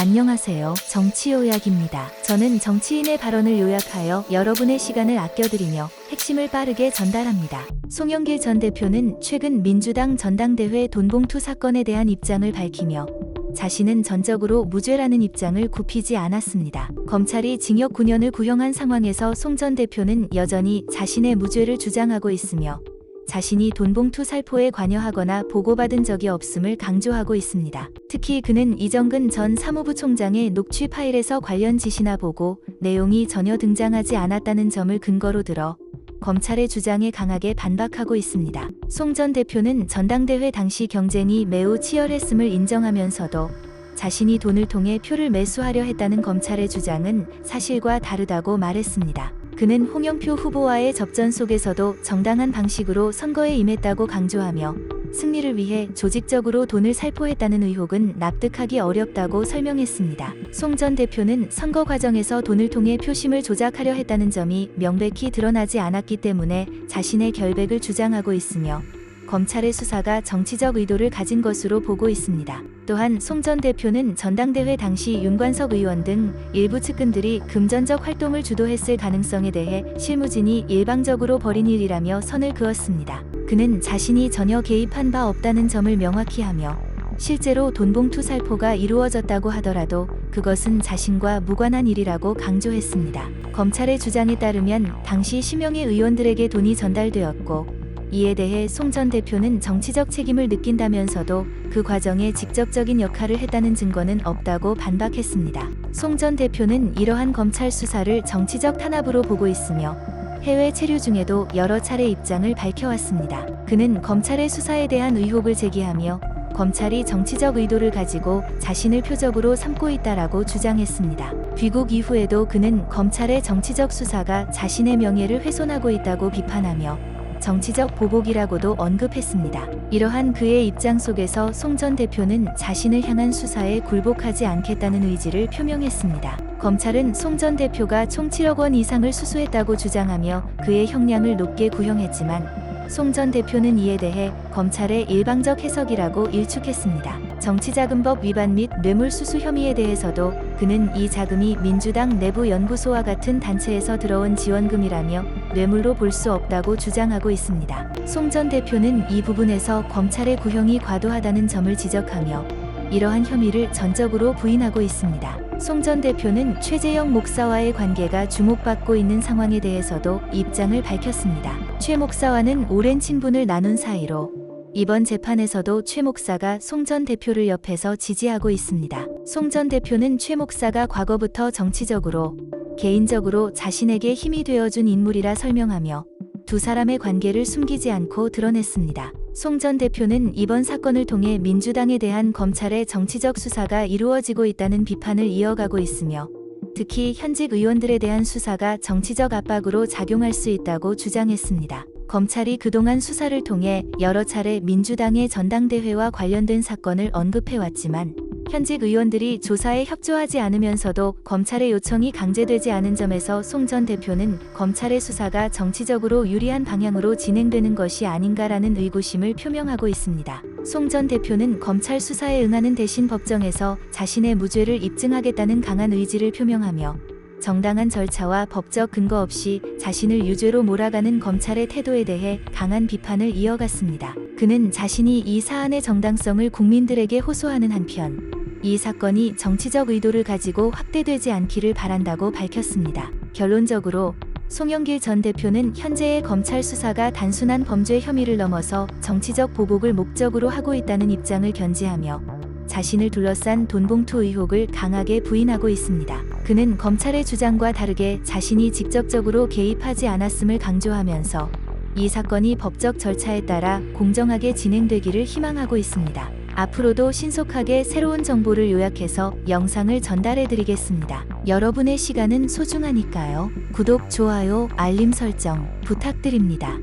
안녕하세요. 정치요약입니다. 저는 정치인의 발언을 요약하여 여러분의 시간을 아껴드리며 핵심을 빠르게 전달합니다. 송영길 전 대표는 최근 민주당 전당대회 돈봉투 사건에 대한 입장을 밝히며 자신은 전적으로 무죄라는 입장을 굽히지 않았습니다. 검찰이 징역 9년을 구형한 상황에서 송 전 대표는 여전히 자신의 무죄를 주장하고 있으며 자신이 돈봉투 살포에 관여하거나 보고받은 적이 없음을 강조하고 있습니다. 특히 그는 이정근 전 사무부 총장의 녹취 파일에서 관련 지시나 보고 내용이 전혀 등장하지 않았다는 점을 근거로 들어 검찰의 주장에 강하게 반박하고 있습니다. 송 전 대표는 전당대회 당시 경쟁이 매우 치열했음을 인정하면서도 자신이 돈을 통해 표를 매수하려 했다는 검찰의 주장은 사실과 다르다고 말했습니다. 그는 홍영표 후보와의 접전 속에서도 정당한 방식으로 선거에 임했다고 강조하며 승리를 위해 조직적으로 돈을 살포했다는 의혹은 납득하기 어렵다고 설명했습니다. 송 전 대표는 선거 과정에서 돈을 통해 표심을 조작하려 했다는 점이 명백히 드러나지 않았기 때문에 자신의 결백을 주장하고 있으며 검찰의 수사가 정치적 의도를 가진 것으로 보고 있습니다. 또한 송 전 대표는 전당대회 당시 윤관석 의원 등 일부 측근들이 금전적 활동을 주도했을 가능성에 대해 실무진이 일방적으로 벌인 일이라며 선을 그었습니다. 그는 자신이 전혀 개입한 바 없다는 점을 명확히 하며 실제로 돈봉투 살포가 이루어졌다고 하더라도 그것은 자신과 무관한 일이라고 강조했습니다. 검찰의 주장에 따르면 당시 10명의 의원들에게 돈이 전달되었고 이에 대해 송 전 대표는 정치적 책임을 느낀다면서도 그 과정에 직접적인 역할을 했다는 증거는 없다고 반박했습니다. 송 전 대표는 이러한 검찰 수사를 정치적 탄압으로 보고 있으며 해외 체류 중에도 여러 차례 입장을 밝혀왔습니다. 그는 검찰의 수사에 대한 의혹을 제기하며 검찰이 정치적 의도를 가지고 자신을 표적으로 삼고 있다라고 주장했습니다. 귀국 이후에도 그는 검찰의 정치적 수사가 자신의 명예를 훼손하고 있다고 비판하며 정치적 보복이라고도 언급했습니다. 이러한 그의 입장 속에서 송 전 대표는 자신을 향한 수사에 굴복하지 않겠다는 의지를 표명했습니다. 검찰은 송 전 대표가 총 7억 원 이상을 수수했다고 주장하며 그의 형량을 높게 구형했지만 송 전 대표는 이에 대해 검찰의 일방적 해석이라고 일축했습니다. 정치자금법 위반 및 뇌물수수 혐의에 대해서도 그는 이 자금이 민주당 내부 연구소와 같은 단체에서 들어온 지원금이라며 뇌물로 볼 수 없다고 주장하고 있습니다. 송 전 대표는 이 부분에서 검찰의 구형이 과도하다는 점을 지적하며 이러한 혐의를 전적으로 부인하고 있습니다. 송 전 대표는 최재형 목사와의 관계가 주목받고 있는 상황에 대해서도 입장을 밝혔습니다. 최 목사와는 오랜 친분을 나눈 사이로 이번 재판에서도 최 목사가 송 전 대표를 옆에서 지지하고 있습니다. 송 전 대표는 최 목사가 과거부터 정치적으로 개인적으로 자신에게 힘이 되어준 인물이라 설명하며 두 사람의 관계를 숨기지 않고 드러냈습니다. 송 전 대표는 이번 사건을 통해 민주당에 대한 검찰의 정치적 수사가 이루어지고 있다는 비판을 이어가고 있으며 특히 현직 의원들에 대한 수사가 정치적 압박으로 작용할 수 있다고 주장했습니다. 검찰이 그동안 수사를 통해 여러 차례 민주당의 전당대회와 관련된 사건을 언급해왔지만 현직 의원들이 조사에 협조하지 않으면서도 검찰의 요청이 강제되지 않은 점에서 송 전 대표는 검찰의 수사가 정치적으로 유리한 방향으로 진행되는 것이 아닌가라는 의구심을 표명하고 있습니다. 송 전 대표는 검찰 수사에 응하는 대신 법정에서 자신의 무죄를 입증하겠다는 강한 의지를 표명하며 정당한 절차와 법적 근거 없이 자신을 유죄로 몰아가는 검찰의 태도에 대해 강한 비판을 이어갔습니다. 그는 자신이 이 사안의 정당성을 국민들에게 호소하는 한편 이 사건이 정치적 의도를 가지고 확대되지 않기를 바란다고 밝혔습니다. 결론적으로 송영길 전 대표는 현재의 검찰 수사가 단순한 범죄 혐의를 넘어서 정치적 보복을 목적으로 하고 있다는 입장을 견지하며 자신을 둘러싼 돈봉투 의혹을 강하게 부인하고 있습니다. 그는 검찰의 주장과 다르게 자신이 직접적으로 개입하지 않았음을 강조하면서 이 사건이 법적 절차에 따라 공정하게 진행되기를 희망하고 있습니다. 앞으로도 신속하게 새로운 정보를 요약해서 영상을 전달해드리겠습니다. 여러분의 시간은 소중하니까요. 구독, 좋아요, 알림 설정 부탁드립니다.